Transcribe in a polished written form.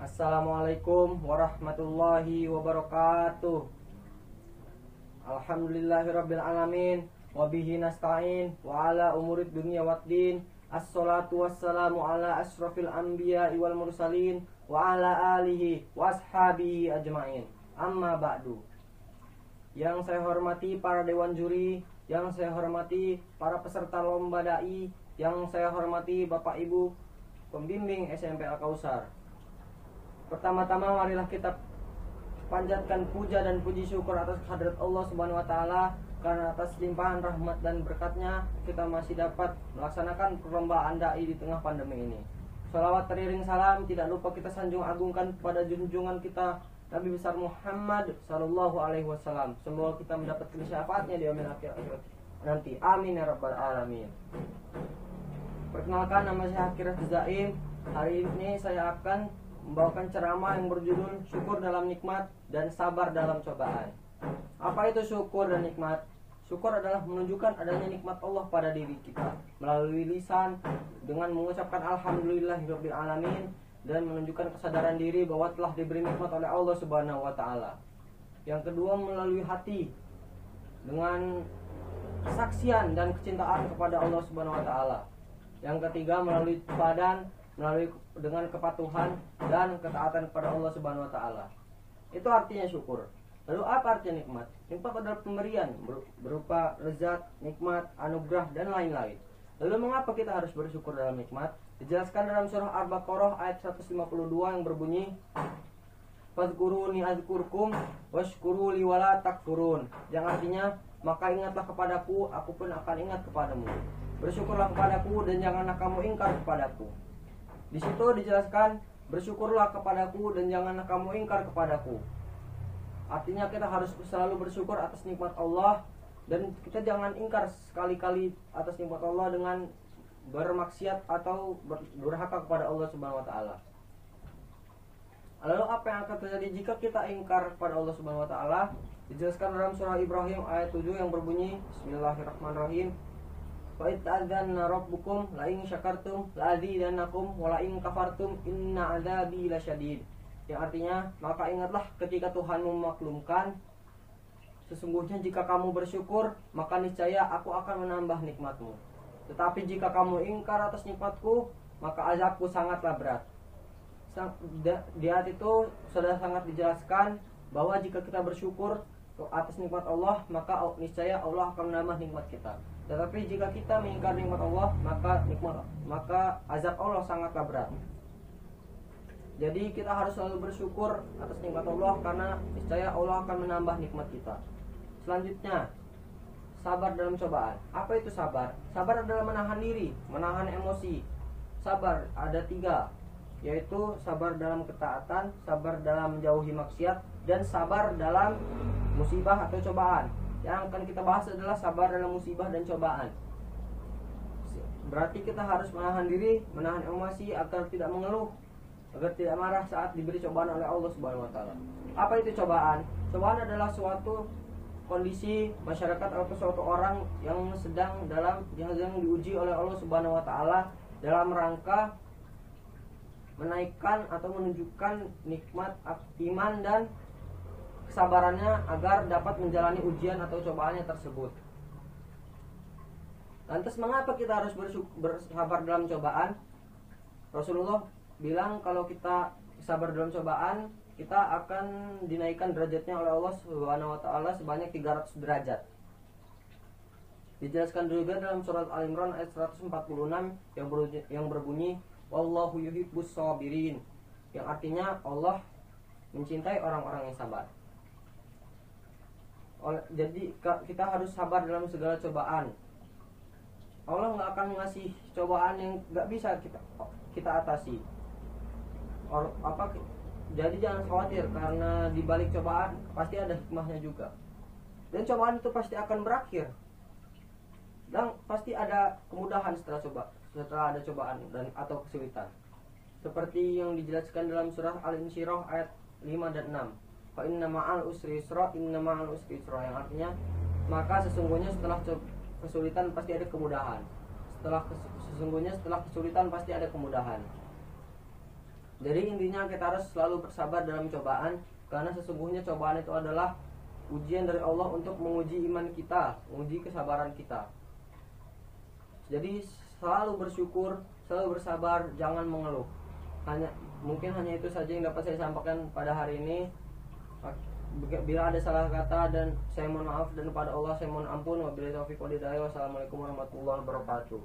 Assalamualaikum warahmatullahi wabarakatuh. Alhamdulillahirabbil alamin wa bihi nasta'in wa ala umurid dunya waddin. Assalatu wassalamu ala asyrafil anbiya'i wal mursalin wa ala alihi wa ashabihi ajmain. Amma ba'du. Yang saya hormati para dewan juri, yang saya hormati para peserta lomba dai, yang saya hormati Bapak Ibu pembimbing SMP Al-Kausar. Pertama-tama marilah kita panjatkan puja dan puji syukur atas kehadirat Allah Subhanahu wa taala, karena atas limpahan rahmat dan berkatnya kita masih dapat melaksanakan perlombaan dai di tengah pandemi ini. Shalawat teriring salam tidak lupa kita sanjung agungkan kepada junjungan kita Nabi besar Muhammad sallallahu alaihi wasallam. Semoga kita mendapatkan syafaatnya di yaumil akhir nanti. Amin ya rabbal alamin. Perkenalkan, nama saya Akhirat Zaim. Hari ini saya akan membawakan ceramah yang berjudul Syukur dalam Nikmat dan Sabar dalam Cobaan. Apa itu syukur dan nikmat? Syukur adalah menunjukkan adanya nikmat Allah pada diri kita melalui lisan dengan mengucapkan alhamdulillahirabbil alamin dan menunjukkan kesadaran diri bahwa telah diberi nikmat oleh Allah Subhanahu wa taala. Yang kedua, melalui hati dengan kesaksian dan kecintaan kepada Allah Subhanahu wa taala. Yang ketiga, melalui badan, melalui dengan kepatuhan dan ketaatan kepada Allah Subhanahu wa taala. Itu artinya syukur. Lalu apa artinya nikmat? Nikmat adalah pemberian berupa lezat, nikmat, anugerah dan lain-lain. Lalu mengapa kita harus bersyukur dalam nikmat? Dijelaskan dalam surah Al-Baqarah ayat 152 yang berbunyi, "Fadhkuruni azkurkum washkuru li wala takfurun." Yang artinya, maka ingatlah kepadaku, aku pun akan ingat kepadamu. Bersyukurlah kepadaku dan janganlah kamu ingkar kepadaku. Di situ dijelaskan, bersyukurlah kepadaku dan janganlah kamu ingkar kepadaku. Artinya kita harus selalu bersyukur atas nikmat Allah dan kita jangan ingkar sekali-kali atas nikmat Allah dengan bermaksiat atau durhaka kepada Allah Subhanahu wa taala. Lalu apa yang akan terjadi jika kita ingkar kepada Allah Subhanahu wa taala? Dijelaskan dalam surah Ibrahim ayat 7 yang berbunyi, Bismillahirrahmanirrahim. Wa idza'adzanna rabbukum la in syakartum la azidannakum wa la in kafartum inna adzabi lasyadid. Yang artinya, maka ingatlah ketika Tuhan memaklumkan, sesungguhnya jika kamu bersyukur, maka niscaya aku akan menambah nikmatmu. Tetapi jika kamu ingkar atas nikmatku, maka azabku sangatlah berat. Di ayat itu sudah sangat dijelaskan bahwa jika kita bersyukur atas nikmat Allah, maka niscaya Allah akan menambah nikmat kita. Tetapi jika kita mengingkar nikmat Allah, maka azab Allah sangatlah berat. Jadi kita harus selalu bersyukur atas nikmat Allah, karena niscaya Allah akan menambah nikmat kita. Selanjutnya, sabar dalam cobaan. Apa itu sabar? Sabar adalah menahan diri, menahan emosi. Sabar ada 3, yaitu sabar dalam ketaatan, sabar dalam menjauhi maksiat, dan sabar dalam musibah atau cobaan. Yang akan kita bahas adalah sabar dalam musibah dan cobaan. Berarti kita harus menahan diri, menahan emosi agar tidak mengeluh, agar tidak marah saat diberi cobaan oleh Allah Subhanahu wa taala. Apa itu cobaan? Cobaan adalah suatu kondisi masyarakat atau suatu orang yang sedang diuji oleh Allah Subhanahu wa taala dalam rangka menaikkan atau menunjukkan nikmat iman dan kesabarannya agar dapat menjalani ujian atau cobaannya tersebut. Lantas mengapa kita harus bersabar dalam cobaan? Rasulullah bilang kalau kita sabar dalam cobaan, kita akan dinaikkan derajatnya oleh Allah Subhanahu wa taala sebanyak 300 derajat. Dijelaskan juga dalam surat Al-Imran ayat 146 yang berbunyi, "Wallahu yuhibbus shabirin." Yang artinya Allah mencintai orang-orang yang sabar. Jadi kita harus sabar dalam segala cobaan. Allah nggak akan ngasih cobaan yang nggak bisa kita atasi. Jadi jangan khawatir, karena di balik cobaan pasti ada hikmahnya juga. Dan cobaan itu pasti akan berakhir. Dan pasti ada kemudahan setelah ada cobaan dan atau kesulitan. Seperti yang dijelaskan dalam surah Al-Insyirah ayat 5 dan 6. Fa inna ma'al usri yusra, inna ma'al usri yusra. Yang artinya, maka sesungguhnya setelah kesulitan pasti ada kemudahan. Sesungguhnya setelah kesulitan pasti ada kemudahan. Jadi intinya kita harus selalu bersabar dalam cobaan, karena sesungguhnya cobaan itu adalah ujian dari Allah untuk menguji iman kita, menguji kesabaran kita. Jadi selalu bersyukur, selalu bersabar, jangan mengeluh. Mungkin hanya itu saja yang dapat saya sampaikan pada hari ini. Bila ada salah kata dan saya mohon maaf, dan kepada Allah saya mohon ampun. Wabillahi taufiq wal hidayah. Wassalamualaikum warahmatullahi wabarakatuh.